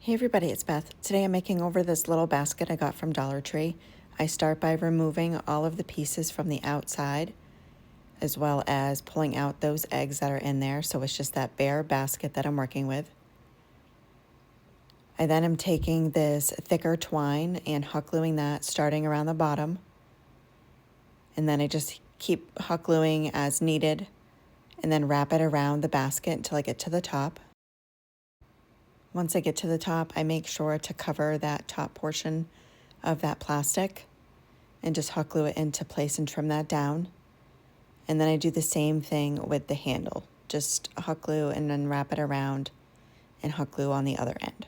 Hey everybody, it's Beth. Today I'm making over this little basket I got from Dollar Tree. I start by removing all of the pieces from the outside, as well as pulling out those eggs that are in there, so it's just that bare basket that I'm working with. I then am taking this thicker twine and hot gluing that, starting around the bottom. And then I just keep hot gluing as needed, and then wrap it around the basket until I get to the top. Once I get to the top, I make sure to cover that top portion of that plastic and just hot glue it into place and trim that down. And then I do the same thing with the handle. Just hot glue and then wrap it around and hot glue on the other end.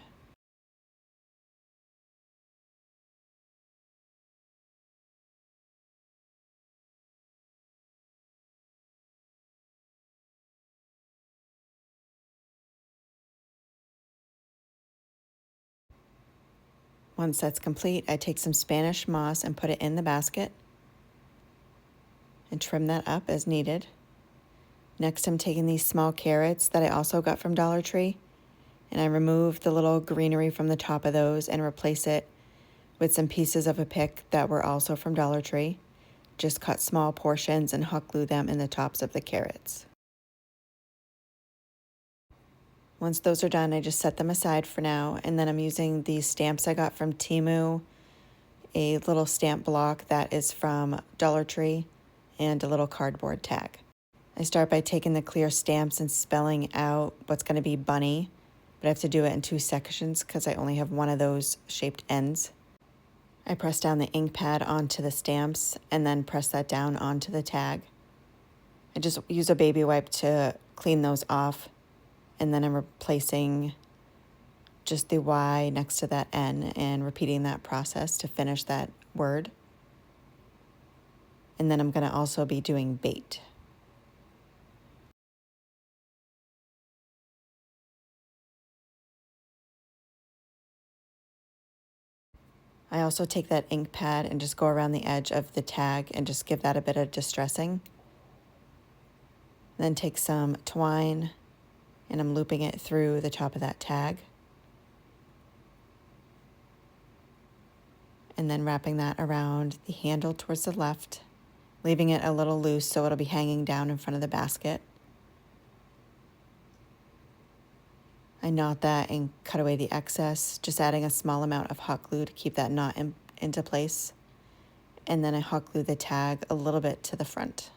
Once that's complete, I take some Spanish moss and put it in the basket and trim that up as needed. Next, I'm taking these small carrots that I also got from Dollar Tree, and I remove the little greenery from the top of those and replace it with some pieces of a pick that were also from Dollar Tree. Just cut small portions and hot glue them in the tops of the carrots. Once those are done, I just set them aside for now, and then I'm using these stamps I got from Temu, a little stamp block that is from Dollar Tree, and a little cardboard tag. I start by taking the clear stamps and spelling out what's going to be bunny, but I have to do it in 2 sections because I only have one of those shaped ends. I press down the ink pad onto the stamps and then press that down onto the tag. I just use a baby wipe to clean those off, and then I'm replacing just the Y next to that N and repeating that process to finish that word. And then I'm going to also be doing bait. I also take that ink pad and just go around the edge of the tag and just give that a bit of distressing. Then take some twine and I'm looping it through the top of that tag. And then wrapping that around the handle towards the left, leaving it a little loose so it'll be hanging down in front of the basket. I knot that and cut away the excess, just adding a small amount of hot glue to keep that knot into place. And then I hot glue the tag a little bit to the front.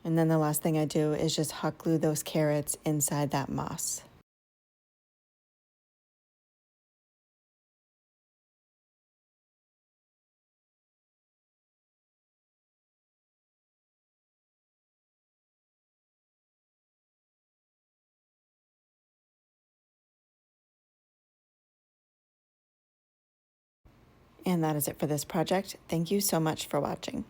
And then the last thing I do is just hot glue those carrots inside that moss. And that is it for this project. Thank you so much for watching.